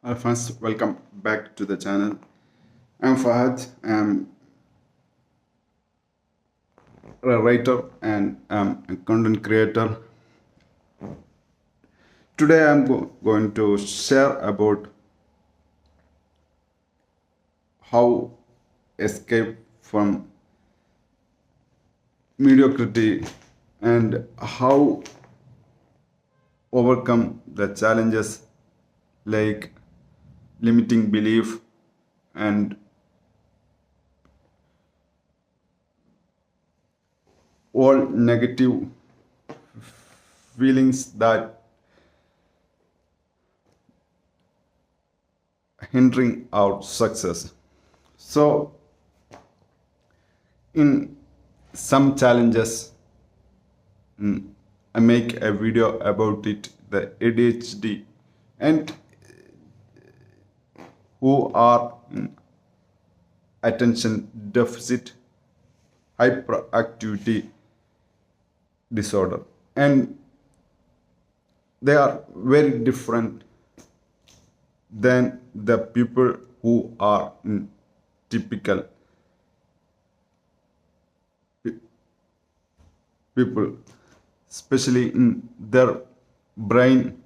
Hi friends, welcome back to the channel. I'm Fahad. I'm a writer and I'm a content creator. Today I'm going to share about how escape from mediocrity and how overcome the challenges like limiting belief and all negative feelings that hindering our success. So in some challenges, I make a video about it, the ADHD, and who are in attention deficit hyperactivity disorder, and they are very different than the people who are in typical people, especially in their brain.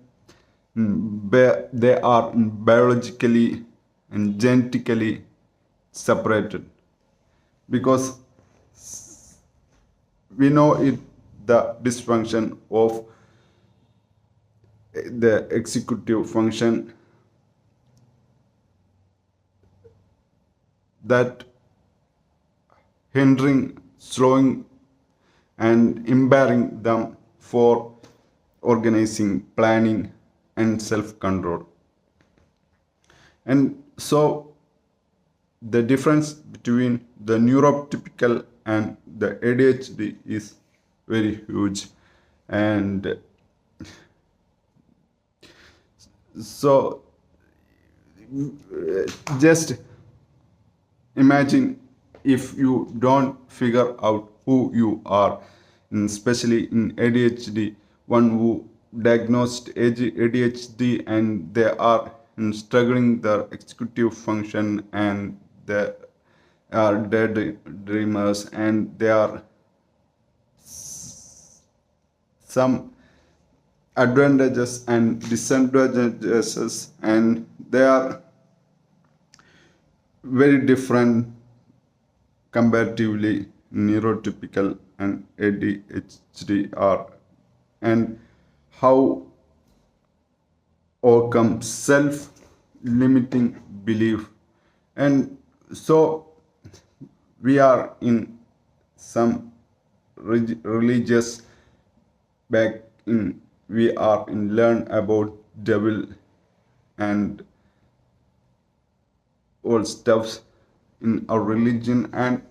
They are biologically and genetically separated because we know it the dysfunction of the executive function that hindering, slowing, and impairing them for organizing, planning, and self control. And so, the difference between the neurotypical and the ADHD is very huge. And so, just imagine if you don't figure out who you are, especially in ADHD, one who diagnosed ADHD and they are struggling their executive function and they are dead dreamers and they are some advantages and disadvantages and they are very different comparatively neurotypical and ADHD are, and how overcome self limiting belief. And so we are in some religious back in we are in learn about devil and all stuffs in our religion, and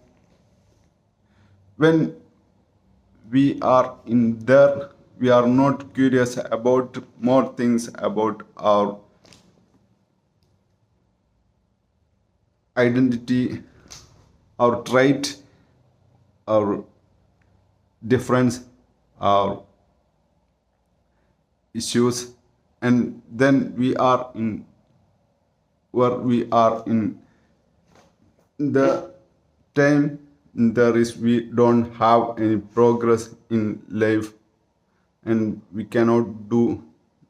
when we are in there we are not curious about more things about our identity, our trait, our difference, our issues, and then we are in where we are in the time there is we don't have any progress in life and we cannot do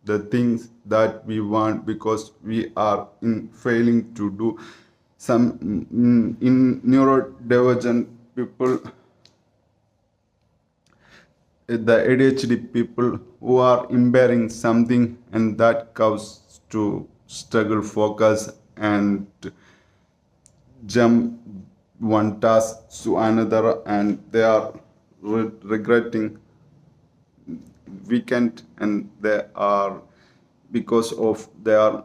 the things that we want because we are in failing to do some in neurodivergent people, the ADHD people who are impairing something and that causes to struggle focus and jump one task to another and they are regretting weekend and they are because of they are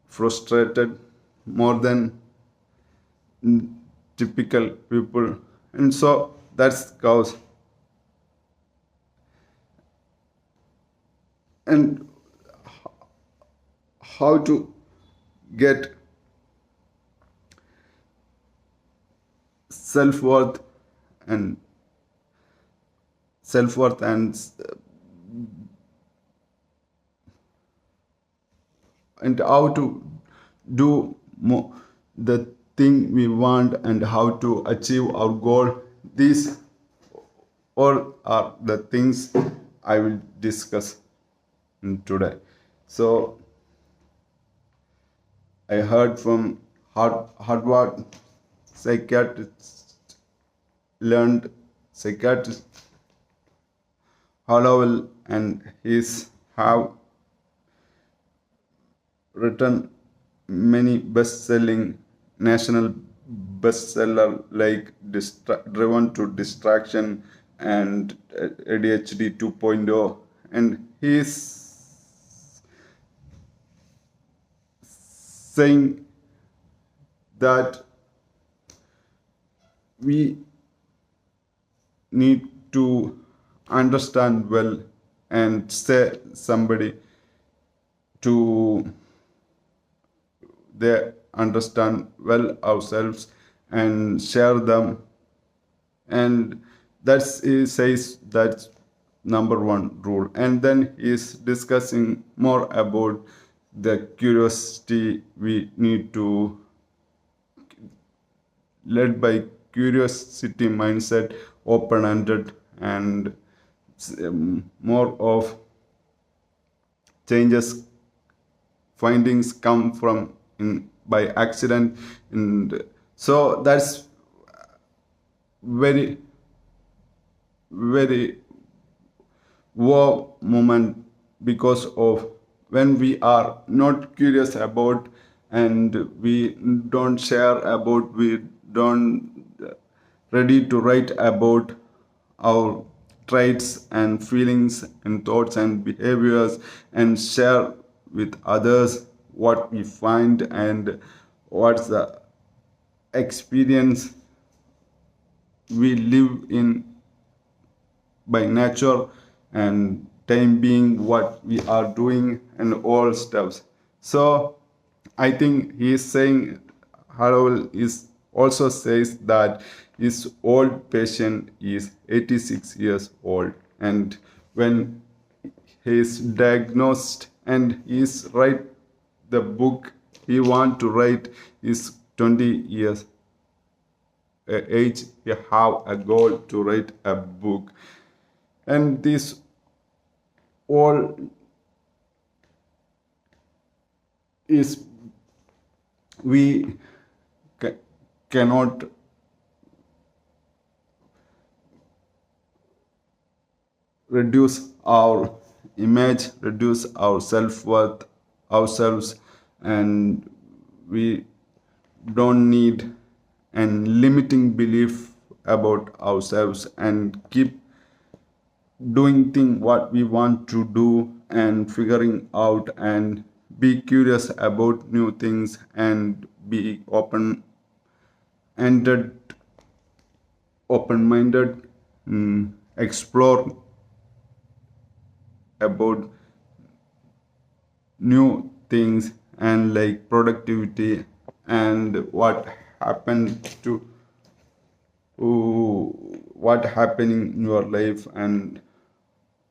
frustrated more than typical people, and so that's cause. And how to get self-worth and self-worth and and how to do the thing we want and how to achieve our goal. These all are the things I will discuss today. So I heard from Harvard psychiatrist, learned psychiatrist Hallowell, and he's have written many best-selling national bestseller like Driven to Distraction and ADHD 2.0, and he's saying that we need to understand well and say somebody to they understand well ourselves and share them, and that's he says that's number one rule. And then he's discussing more about the curiosity we need to led by curiosity mindset, open-ended, and more of changes findings come from in by accident, and so that's very very wow moment, because of when we are not curious about and we don't share about, we don't ready to write about our traits and feelings and thoughts and behaviors and share with others what we find and what's the experience we live in by nature and time being what we are doing and all stuffs. So I think he is saying Harold is also says that his old patient is 86 years old, and when he is diagnosed and he is write the book he want to write is 20 years age, he have a goal to write a book, and this all is we cannot reduce our image, reduce our self-worth ourselves, and we don't need an limiting belief about ourselves and keep doing thing what we want to do and figuring out and be curious about new things and be ended open-minded, explore about new things and like productivity and what happening in your life and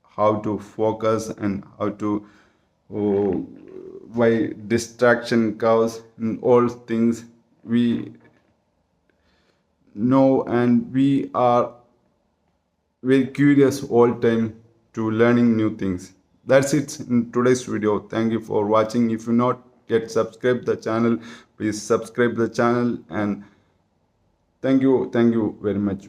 how to focus and how to uh, why distraction cause and all things we know, and we are very curious all time to learning new things. That's it in today's video. Thank you for watching. If you not yet subscribe the channel, please subscribe the channel, and thank you very much.